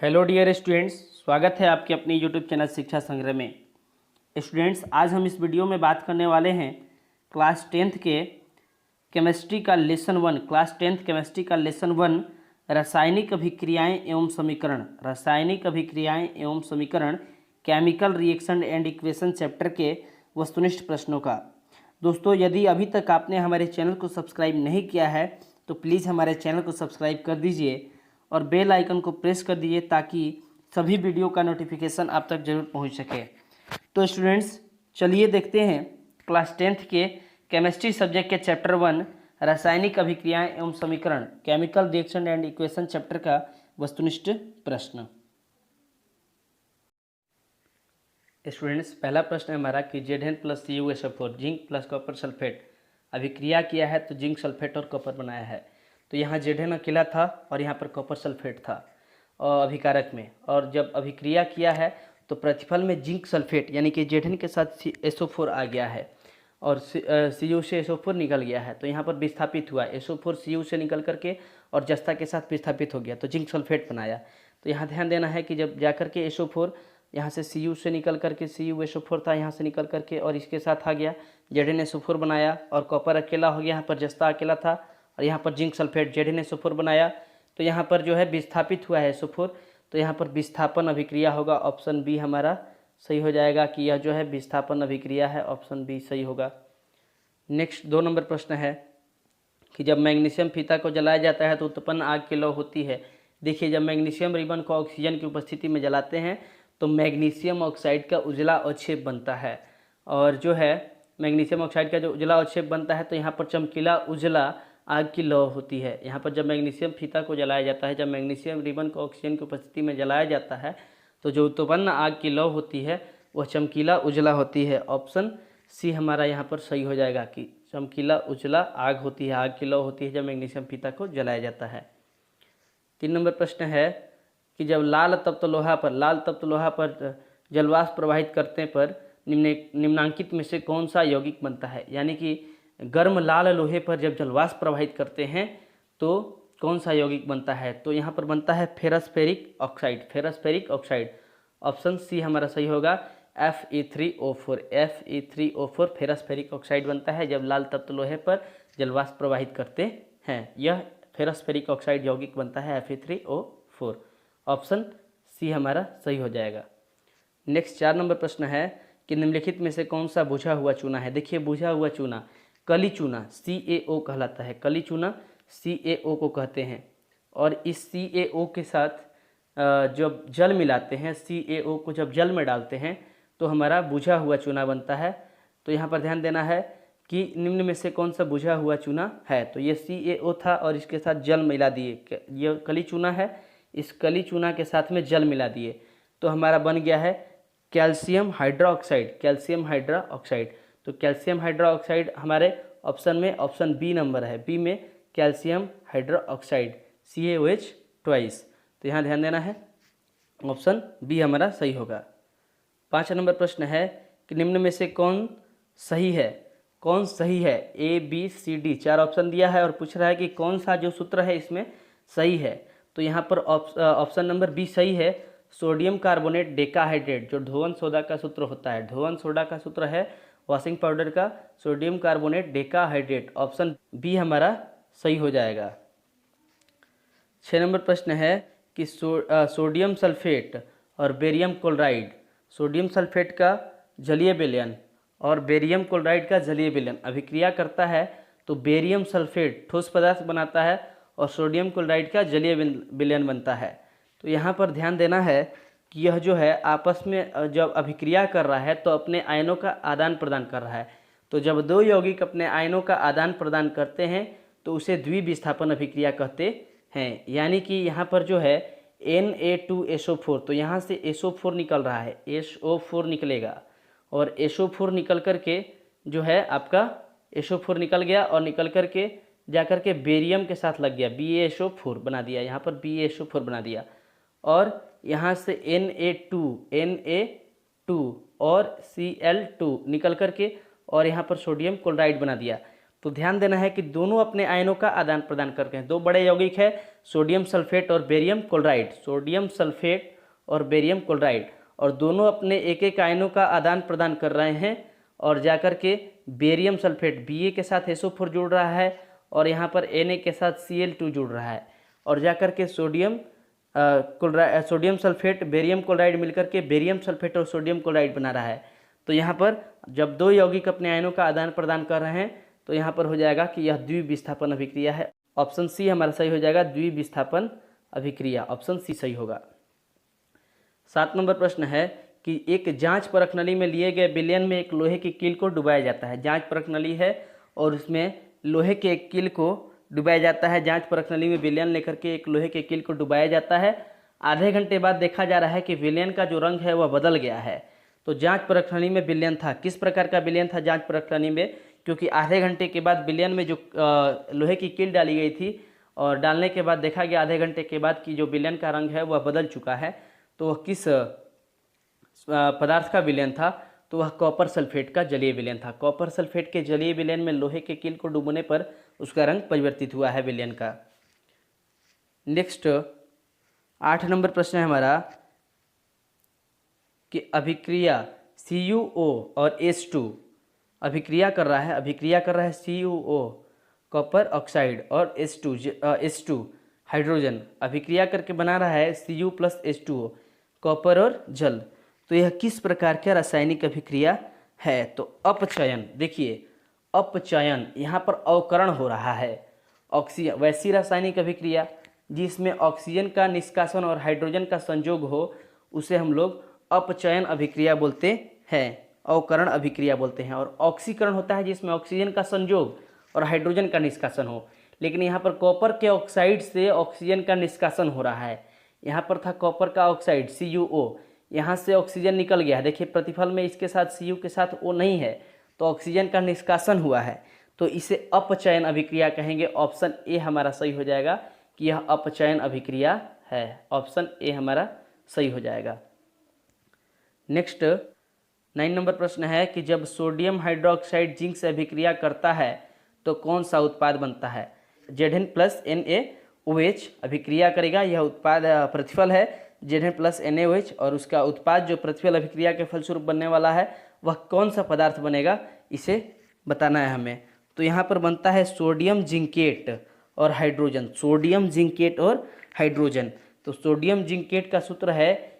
Hello dear students, स्वागत है आपके अपनी यूट्यूब चैनल शिक्षा संग्रह में। स्टूडेंट्स, आज हम इस वीडियो में बात करने वाले हैं क्लास 10th के केमिस्ट्री का लेसन 1 रासायनिक अभिक्रियाएं एवं समीकरण chemical reaction and equation chapter के वस्तुनिष्ठ प्रश्नों का। दोस्तों, यदि अभी तक आपने हमारे चैनल को सब्सक्राइब नहीं किया है तो प्लीज़ हमारे चैनल को सब्सक्राइब कर दीजिए और बेल आइकन को प्रेस कर दीजिए ताकि सभी वीडियो का नोटिफिकेशन आप तक जरूर पहुंच सके। तो स्टूडेंट्स, चलिए देखते हैं क्लास 10th के केमिस्ट्री सब्जेक्ट के चैप्टर 1 रासायनिक अभिक्रियाएं एवं समीकरण chemical reaction and equation chapter का वस्तुनिष्ठ प्रश्न। स्टूडेंट्स, पहला प्रश्न है हमारा कि Zn plus CuSO4 zinc plus copper sulphate अभिक्रिया किया है तो जिंक सल्फेट और कॉपर बनाया है। तो यहाँ Zn अकेला था और यहाँ पर कॉपर सल्फेट था अभिकारक में, और जब अभिक्रिया किया है तो प्रतिफल में जिंक सल्फेट यानी कि Zn के साथ SO4 आ गया है और Cu से SO4 निकल गया है। तो यहाँ पर विस्थापित हुआ, SO4 Cu से निकल करके और जस्ता के साथ विस्थापित हो गया तो जिंक सल्फेट बनाया। तो यहाँ ध्यान देना है कि जब जा करके SO4 यहाँ से Cu से निकल करके CuSO4 था, यहाँ से निकल करके और इसके साथ आ गया, ZnSO4 बनाया और कॉपर अकेला हो गया, यहाँ पर जस्ता अकेला था और यहाँ पर जिंक सल्फेट ZnSO4 बनाया। तो यहाँ पर जो है विस्थापित हुआ है SO4, तो यहाँ पर विस्थापन अभिक्रिया होगा। ऑप्शन बी हमारा सही हो जाएगा कि यह जो है विस्थापन अभिक्रिया है। ऑप्शन बी सही होगा। नेक्स्ट 2 नंबर प्रश्न है कि जब मैग्नीशियम फीता को जलाया जाता है तो उत्पन्न आग की लौ होती है। देखिए, जब मैग्नीशियम रिबन को ऑक्सीजन की उपस्थिति में जलाते हैं तो मैग्नीशियम ऑक्साइड का उजला अवक्षेप बनता है, और जो है मैग्नीशियम ऑक्साइड का जो उजला अवक्षेप बनता है तो यहाँ पर चमकीला उजला आग की लौ होती है। यहाँ पर जब मैग्नीशियम फीता को जलाया जाता है, जब मैग्नीशियम रिबन को ऑक्सीजन की उपस्थिति में जलाया जाता है तो जो उत्पन्न आग की लौ होती है वह चमकीला उजला होती है। ऑप्शन सी हमारा यहाँ पर सही हो जाएगा कि चमकीला उजला आग होती है, आग की लौ होती है जब मैग्नीशियम फीता को जलाया जाता है। 3 नंबर प्रश्न है कि जब लाल तप्त लोहा पर जलवाष्प प्रवाहित करने पर निम्नांकित में से कौन सा यौगिक बनता है। यानी कि गर्म लाल लोहे पर जब जलवाष्प प्रवाहित करते हैं तो कौन सा यौगिक बनता है। तो यहाँ पर बनता है ferrous ferric oxide. Option C हमारा सही होगा, Fe3O4 फेरस फेरिक ऑक्साइड बनता है जब लाल तप्त लोहे पर जलवाष्प प्रवाहित करते हैं। यह फेरस फेरिक ऑक्साइड यौगिक बनता है Fe3O4। ऑप्शन सी हमारा सही हो जाएगा। नेक्स्ट 4 नंबर प्रश्न है कि निम्नलिखित में से कौन सा बुझा हुआ चूना है। देखिए, बुझा हुआ चूना कली चूना CaO कहलाता है। कली चूना CaO को कहते हैं, और इस CaO के साथ जब जल मिलाते हैं, CaO को जब जल में डालते हैं तो हमारा बुझा हुआ चूना बनता है। तो यहाँ पर ध्यान देना है कि निम्न में से कौन सा बुझा हुआ चूना है। तो ये CaO था और इसके साथ जल मिला दिए, ये कली चूना है, इस कली चूना के साथ में जल मिला दिए तो हमारा बन गया है कैल्शियम हाइड्रोक्साइड। तो कैल्शियम हाइड्रोक्साइड हमारे ऑप्शन में ऑप्शन बी नंबर है, बी में कैल्शियम हाइड्रोक्साइड CaOH ट्वाइस। तो यहाँ ध्यान देना है, ऑप्शन बी हमारा सही होगा। 5 नंबर प्रश्न है कि निम्न में से कौन सही है। ABCD 4 ऑप्शन दिया है और पूछ रहा है कि कौन सा जो सूत्र है इसमें सही है। तो यहाँ पर ऑप्शन नंबर बी सही है, सोडियम कार्बोनेट डेकाहाइड्रेट, जो धोवन सोडा का सूत्र होता है। धोवन सोडा का सूत्र है वॉशिंग पाउडर का sodium carbonate decahydrate. Option B हमारा सही हो जाएगा। 6 नंबर प्रश्न है कि सोडियम सल्फेट और बेरियम क्लोराइड, सोडियम सल्फेट का जलीय विलयन और बेरियम क्लोराइड का जलीय विलयन अभिक्रिया करता है तो बेरियम सल्फेट ठोस पदार्थ बनाता है और सोडियम क्लोराइड का जलीय विलयन बनता है। तो यहाँ पर ध्यान देना है कि यह जो है आपस में जब अभिक्रिया कर रहा है तो अपने आयनों का आदान प्रदान कर रहा है। तो जब 2 यौगिक अपने आयनों का आदान प्रदान करते हैं तो उसे द्विविस्थापन अभिक्रिया कहते हैं। यानी कि यहाँ पर जो है Na2SO4, तो यहाँ से SO4 निकल रहा है, SO4 निकलेगा और SO4 निकल करके जो है आपका SO4 निकल गया और निकल करके जा करके बेरियम के साथ लग गया, BaSO4 बना दिया, यहाँ पर BaSO4 बना दिया, और यहाँ से Na2 और Cl2 निकल करके और यहाँ पर सोडियम क्लोराइड बना दिया। तो ध्यान देना है कि दोनों अपने आयनों का आदान प्रदान करते हैं। दो बड़े यौगिक है सोडियम सल्फेट और बेरियम क्लोराइड, सोडियम सल्फेट और बेरियम क्लोराइड, और दोनों अपने एक एक आयनों का आदान प्रदान कर रहे हैं और जाकर के बेरियम सल्फेट Ba के साथ SO4 जुड़ रहा है और यहाँ पर Na के साथ Cl2 जुड़ रहा है और जाकर के सोडियम सल्फेट बेरियम क्लोराइड मिलकर के बेरियम सल्फेट और सोडियम क्लोराइड बना रहा है। तो यहाँ पर जब दो यौगिक अपने आयनों का आदान प्रदान कर रहे हैं तो यहाँ पर हो जाएगा कि यह द्विविस्थापन अभिक्रिया है। ऑप्शन सी हमारा सही हो जाएगा, द्विविस्थापन अभिक्रिया, ऑप्शन सी सही होगा। 7 नंबर प्रश्न है कि एक जांच परख नली में लिए गए विलयन में एक लोहे की कील को डुबाया जाता है। जांच परख नली है और उसमें लोहे के एक कील को डुबाया जाता है। जांच परख नली में विलयन लेकर के एक लोहे के कील को डुबाया जाता है। आधे घंटे बाद देखा जा रहा है कि विलयन का जो रंग है वह बदल गया है। तो जांच परख नली में विलयन था, किस प्रकार का विलयन था जांच परख नली में, क्योंकि आधे घंटे के बाद विलयन में जो लोहे की कील डाली गई थी और डालने के बाद देखा गया आधे घंटे के बाद कि जो विलयन का रंग है वह बदल चुका है। तो वह किस पदार्थ का विलयन था, तो वह कॉपर सल्फेट का जलीय विलयन था। कॉपर सल्फेट के जलीय विलयन में लोहे के कील को डूबने पर उसका रंग परिवर्तित हुआ है विलयन का। नेक्स्ट 8 नंबर प्रश्न है हमारा कि अभिक्रिया CuO और H2 अभिक्रिया कर रहा है CuO कॉपर ऑक्साइड और H2 हाइड्रोजन अभिक्रिया करके बना रहा है Cu प्लस H2O कॉपर और जल। तो यह किस प्रकार का रासायनिक अभिक्रिया है, तो अपचयन, देखिए अपचयन, यहाँ पर अवकरण हो रहा है ऑक्सीजन, वैसी रासायनिक अभिक्रिया जिसमें ऑक्सीजन का निष्कासन और हाइड्रोजन का संयोग हो उसे हम लोग अपचयन अभिक्रिया बोलते हैं, अवकरण अभिक्रिया बोलते हैं। और ऑक्सीकरण होता है जिसमें ऑक्सीजन का संयोग और हाइड्रोजन का निष्कासन हो। लेकिन यहाँ पर कॉपर के ऑक्साइड से ऑक्सीजन का निष्कासन हो रहा है। यहाँ पर था कॉपर का ऑक्साइड CuO, यहाँ से ऑक्सीजन निकल गया है। देखिए प्रतिफल में इसके साथ Cu के साथ O नहीं है तो ऑक्सीजन का निष्कासन हुआ है, तो इसे अपचयन अभिक्रिया कहेंगे। ऑप्शन ए हमारा सही हो जाएगा कि यह अपचयन अभिक्रिया है, ऑप्शन ए हमारा सही हो जाएगा। नेक्स्ट 9 नंबर प्रश्न है कि जब सोडियम हाइड्रोक्साइड जिंक से अभिक्रिया करता है तो कौन सा उत्पाद बनता है। Zn प्लस NaOH अभिक्रिया करेगा, यह उत्पाद प्रतिफल है Zn प्लस NaOH, और उसका उत्पाद जो प्रतिफल अभिक्रिया के फलस्वरूप बनने वाला है वह कौन सा पदार्थ बनेगा, इसे बताना है हमें। तो यहाँ पर बनता है सोडियम जिंकेट और हाइड्रोजन, सोडियम जिंकेट और हाइड्रोजन। तो सोडियम जिंकेट का सूत्र है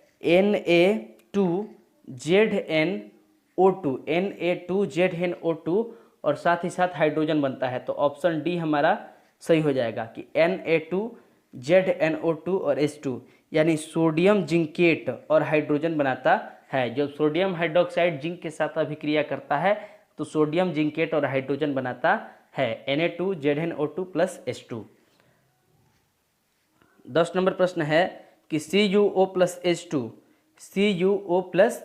Na2ZnO2 और साथ ही साथ हाइड्रोजन बनता है। तो ऑप्शन डी हमारा सही हो जाएगा कि Na2ZnO2 और H2 यानी सोडियम जिंकेट और हाइड्रोजन बनाता है। जब सोडियम हाइड्रोक्साइड जिंक के साथ अभिक्रिया करता है तो सोडियम जिंकेट और हाइड्रोजन बनाता है Na2ZnO2 प्लस H2। 10 नंबर प्रश्न है कि CuO प्लस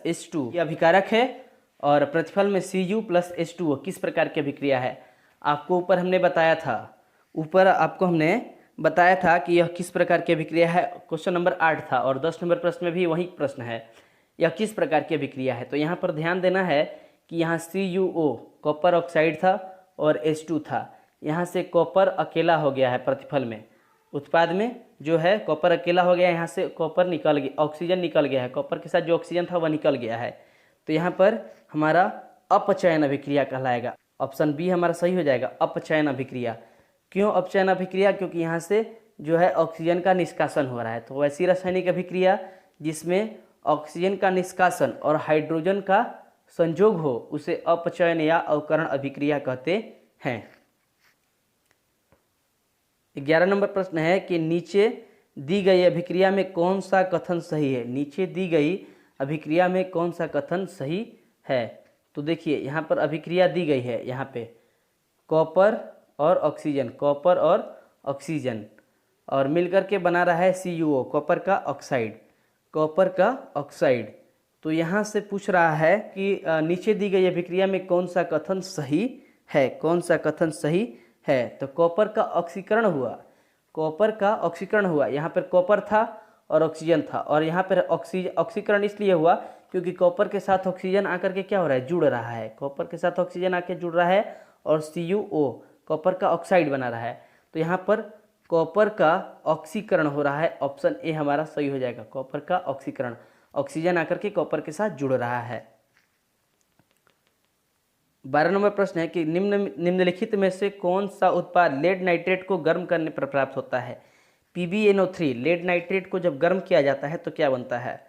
H2 ये अभिकारक है और प्रतिफल में Cu प्लस H2O किस प्रकार की अभिक्रिया है। आपको ऊपर हमने बताया था कि यह किस प्रकार की अभिक्रिया है, क्वेश्चन नंबर 8 था और 10 नंबर प्रश्न में भी वही प्रश्न है, यह किस प्रकार की अभिक्रिया है। तो यहाँ पर ध्यान देना है कि यहाँ CuO कॉपर ऑक्साइड था और H2 था, यहाँ से कॉपर अकेला हो गया है प्रतिफल में, उत्पाद में जो है कॉपर अकेला हो गया, यहाँ से कॉपर निकल गया, ऑक्सीजन निकल गया है, कॉपर के साथ जो ऑक्सीजन था वह निकल गया है। तो यहाँ पर हमारा अपचयन अभिक्रिया कहलाएगा, ऑप्शन बी हमारा सही हो जाएगा, अपचयन अभिक्रिया। क्यों अपचयन अभिक्रिया, क्योंकि यहाँ से जो है ऑक्सीजन का निष्कासन हो रहा है। तो वैसी रासायनिक अभिक्रिया जिसमें ऑक्सीजन का निष्कासन और हाइड्रोजन का संयोग हो उसे अपचयन या अवकरण अभिक्रिया कहते हैं। 11 नंबर प्रश्न है कि नीचे दी गई अभिक्रिया में कौन सा कथन सही है। नीचे दी गई अभिक्रिया में कौन सा कथन सही है। तो देखिए यहाँ पर अभिक्रिया दी गई है, यहाँ पे कॉपर और ऑक्सीजन और मिलकर के बना रहा है CuO कॉपर का ऑक्साइड। तो यहाँ से पूछ रहा है कि नीचे दी गई अभिक्रिया में कौन सा कथन सही है। तो कॉपर का ऑक्सीकरण हुआ, यहाँ पर कॉपर था और ऑक्सीजन था, और यहाँ पर ऑक्सीकरण इसलिए हुआ क्योंकि कॉपर के साथ ऑक्सीजन आकर के क्या हो रहा है, जुड़ रहा है, कॉपर के साथ ऑक्सीजन आके जुड़ रहा है और CuO कॉपर का ऑक्साइड बना रहा है। तो यहाँ पर कॉपर का ऑक्सीकरण हो रहा है, ऑप्शन ए हमारा सही हो जाएगा। कॉपर का ऑक्सीकरण, ऑक्सीजन आकर के कॉपर के साथ जुड़ रहा है। 12 नंबर प्रश्न है कि निम्नलिखित में से कौन सा उत्पाद लेड नाइट्रेट को गर्म करने पर प्राप्त होता है? PbNO3, लेड नाइट्रेट को जब गर्म किया जाता है तो क्या बनता है?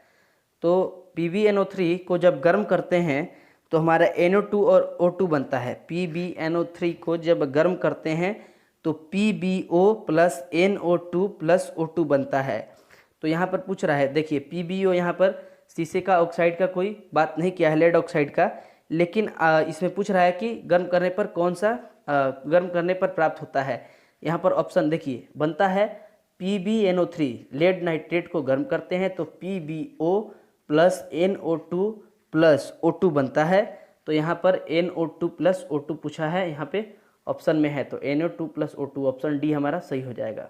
तो PbNO3 को जब गर्म करते हैं तो हमारा NO2 और O2 बनता है। PbNO3 को जब गर्म करते हैं तो PbO plus NO2 plus O2 बनता है। तो यहाँ पर पूछ रहा है, देखिए PbO यहाँ पर शीशे का ऑक्साइड का कोई बात नहीं किया है, लेड ऑक्साइड का, लेकिन इसमें पूछ रहा है कि गर्म करने पर कौन सा गर्म करने पर प्राप्त होता है। यहाँ पर ऑप्शन देखिए बनता है PbNO3, लेड नाइट्रेट को गर्म करते हैं तो PbO plus NO2 plus O2 बनता है। तो यहाँ पर NO2 प्लस O2 पूछा है, यहाँ पे ऑप्शन में है, तो NO2 plus O2 option D हमारा सही हो जाएगा।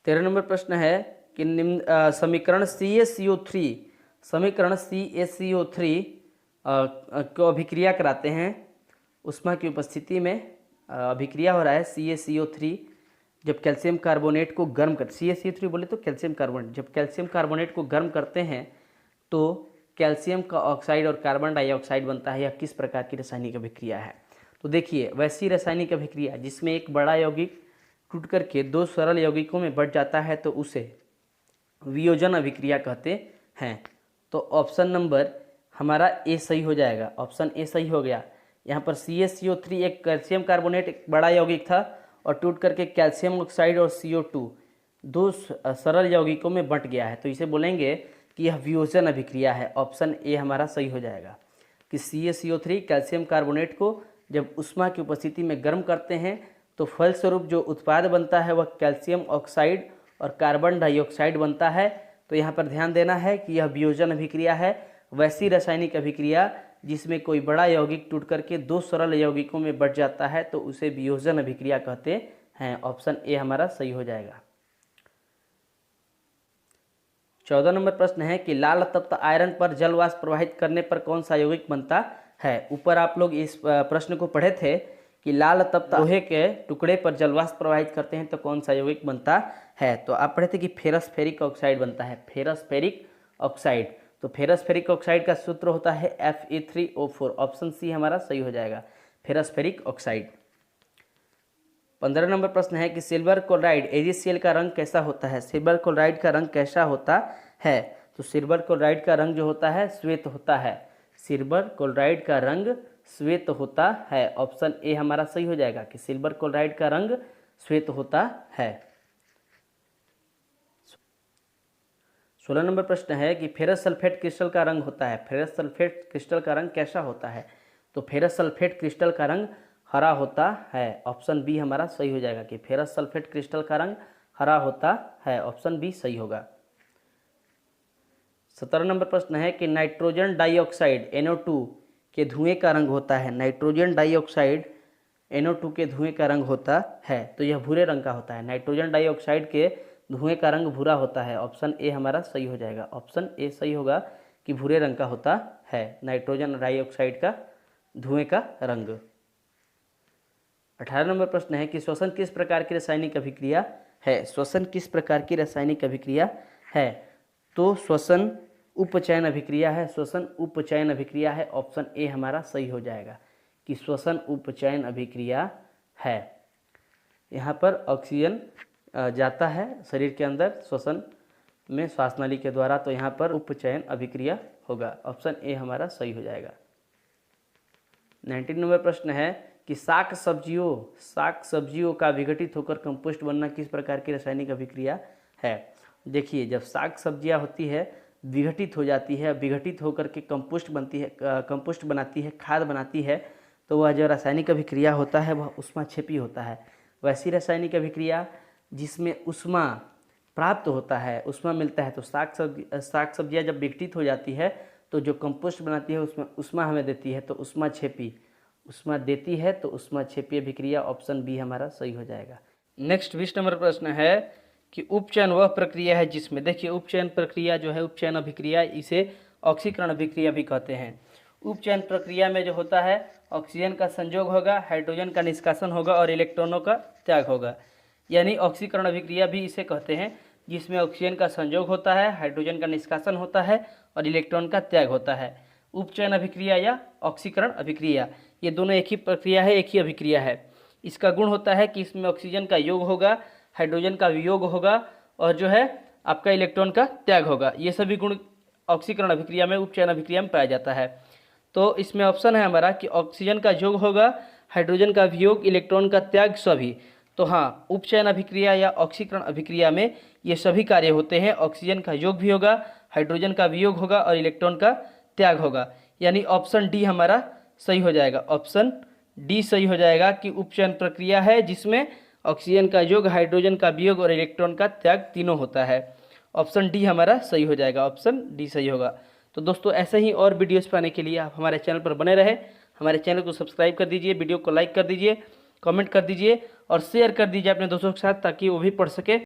13 नंबर प्रश्न है कि निम्न समीकरण CaCO3 को अभिक्रिया कराते हैं उष्मा की उपस्थिति में। अभिक्रिया हो रहा है CaCO3 जब कैल्शियम कार्बोनेट को गर्म कर, CaCO3 बोले तो कैल्शियम कार्बोनेट, जब कैल्शियम कार्बोनेट को गर्म करते हैं तो कैल्शियम का ऑक्साइड और कार्बन डाइऑक्साइड बनता है। यह किस प्रकार की रासायनिक अभिक्रिया है? तो देखिए वैसी रासायनिक अभिक्रिया जिसमें एक बड़ा यौगिक टूट करके दो सरल यौगिकों में बढ़ जाता है तो उसे वियोजन अभिक्रिया कहते हैं। तो ऑप्शन नंबर हमारा ए सही हो जाएगा, ऑप्शन ए सही हो गया। यहाँ पर CaCO3 एक कैल्शियम कार्बोनेट एक बड़ा यौगिक था और टूट करके कैल्शियम ऑक्साइड और CO2 दो सरल यौगिकों में बंट गया है, तो इसे बोलेंगे कि यह वियोजन अभिक्रिया है। ऑप्शन ए हमारा सही हो जाएगा कि CaCO3 कैल्शियम कार्बोनेट को जब उष्मा की उपस्थिति में गर्म करते हैं तो फलस्वरूप जो उत्पाद बनता है वह कैल्शियम ऑक्साइड और कार्बन डाइऑक्साइड बनता है। तो यहाँ पर ध्यान देना है कि यह वियोजन अभिक्रिया है, वैसी रासायनिक अभिक्रिया जिसमें कोई बड़ा यौगिक टूट करके दो सरल यौगिकों में बढ़ जाता है तो उसे वियोजन अभिक्रिया कहते हैं। ऑप्शन ए हमारा सही हो जाएगा। 14 नंबर प्रश्न है कि लाल तप्त आयरन पर जल वाष्प प्रवाहित करने पर कौन सा यौगिक बनता है? ऊपर आप लोग इस प्रश्न को पढ़े थे कि लाल तप्त लोहे के टुकड़े पर जल वाष्प प्रवाहित करते हैं तो कौन सा यौगिक बनता है? तो आप पढ़े थे कि फेरस फेरिक ऑक्साइड बनता है, फेरस फेरिक ऑक्साइड। तो फेरस फेरिक ऑक्साइड का सूत्र होता है Fe3O4, ऑप्शन सी हमारा सही हो जाएगा, फेरस फेरिक ऑक्साइड। 15 नंबर प्रश्न है कि सिल्वर क्लोराइड AgCl का रंग कैसा होता है? सिल्वर क्लोराइड का रंग कैसा होता है? तो सिल्वर क्लोराइड का रंग जो होता है श्वेत होता है, सिल्वर क्लोराइड का रंग श्वेत होता है। ऑप्शन ए हमारा सही हो जाएगा कि सिल्वर क्लोराइड का रंग श्वेत होता है। 16 नंबर प्रश्न है कि फेरस सल्फेट क्रिस्टल का रंग होता है, फेरस सल्फेट क्रिस्टल का रंग कैसा होता है? तो फेरस सल्फेट क्रिस्टल का रंग हरा होता है। ऑप्शन बी हमारा सही हो जाएगा कि फेरस सल्फेट क्रिस्टल का रंग हरा होता है। ऑप्शन बी सही होगा। 17 नंबर प्रश्न है कि नाइट्रोजन डाइऑक्साइड NO2 के धुएं का रंग होता है, नाइट्रोजन डाइऑक्साइड NO2 के धुएं का रंग होता है तो यह भूरे रंग का होता है। नाइट्रोजन डाइऑक्साइड के धुएं का रंग भूरा होता है। ऑप्शन ए हमारा सही हो जाएगा, ऑप्शन ए सही होगा कि भूरे रंग का होता है नाइट्रोजन डाइऑक्साइड का धुएं का रंग। 18 नंबर प्रश्न है कि श्वसन किस प्रकार की रासायनिक अभिक्रिया है? श्वसन किस प्रकार की रासायनिक अभिक्रिया है? तो श्वसन उपचयन अभिक्रिया है, श्वसन उपचयन अभिक्रिया है। ऑप्शन ए हमारा सही हो जाएगा कि श्वसन उपचयन अभिक्रिया है। यहाँ पर ऑक्सीजन जाता है शरीर के अंदर श्वसन में श्वास नली के द्वारा, तो यहाँ पर उपचयन अभिक्रिया होगा। ऑप्शन ए हमारा सही हो जाएगा। 19 नंबर प्रश्न है कि शाक सब्जियों का विघटित होकर कंपोस्ट बनना किस प्रकार की रासायनिक अभिक्रिया है? देखिए जब शाक सब्जियां होती है विघटित हो जाती है, विघटित होकर के कंपोस्ट बनती है, कंपोस्ट बनाती है, खाद बनाती है, तो वह जो रासायनिक अभिक्रिया होता है वह ऊष्माक्षेपी होता है। वैसी रासायनिक अभिक्रिया जिसमें ऊष्मा प्राप्त होता है, ऊष्मा मिलता है, तो शाक सब्जियां जब विघटित हो जाती है तो जो कंपोस्ट बनाती है उसमें ऊष्मा हमें देती है, तो ऊष्मा देती है, तो ऊष्माक्षेपी अभिक्रिया। ऑप्शन बी हमारा सही हो जाएगा। नेक्स्ट 20 नंबर प्रश्न है कि उपचयन वह प्रक्रिया है जिसमें, देखिए उपचयन प्रक्रिया जो है, उपचयन अभिक्रिया, इसे ऑक्सीकरण अभिक्रिया भी कहते हैं। उपचयन प्रक्रिया में जो होता है ऑक्सीजन का संयोग होगा, हाइड्रोजन का निष्कासन होगा और इलेक्ट्रॉनों का त्याग होगा। यानी ऑक्सीकरण अभिक्रिया भी इसे कहते हैं, जिसमें ऑक्सीजन का संयोग होता है, हाइड्रोजन का निष्कासन होता है और इलेक्ट्रॉन का त्याग होता है। उपचयन अभिक्रिया या ऑक्सीकरण अभिक्रिया, ये दोनों एक ही प्रक्रिया है, एक ही अभिक्रिया है। इसका गुण होता है कि इसमें ऑक्सीजन का योग होगा, हाइड्रोजन का वियोग होगा और जो है आपका इलेक्ट्रॉन का त्याग होगा। ये सभी गुण ऑक्सीकरण अभिक्रिया में, उपचयन अभिक्रिया में पाया जाता है। तो इसमें ऑप्शन है हमारा कि ऑक्सीजन का योग होगा, हाइड्रोजन का वियोग, इलेक्ट्रॉन का त्याग सभी। तो हाँ, उपचयन अभिक्रिया या ऑक्सीकरण अभिक्रिया में ये सभी कार्य होते हैं। ऑक्सीजन का योग भी होगा, हाइड्रोजन का वियोग होगा और इलेक्ट्रॉन का त्याग होगा। यानी ऑप्शन डी हमारा सही हो जाएगा। ऑप्शन डी सही हो जाएगा कि उपचयन प्रक्रिया है जिसमें ऑक्सीजन का योग, हाइड्रोजन का वियोग और इलेक्ट्रॉन का त्याग तीनों होता है। ऑप्शन डी हमारा सही हो जाएगा, ऑप्शन डी सही होगा। तो दोस्तों ऐसे ही और वीडियोस पाने के लिए आप हमारे चैनल पर बने रहे। हमारे चैनल को सब्सक्राइब कर दीजिए, वीडियो को लाइक कर दीजिए, कमेंट कर दीजिए और शेयर कर दीजिए अपने दोस्तों के साथ, ताकि वो भी पढ़ सके।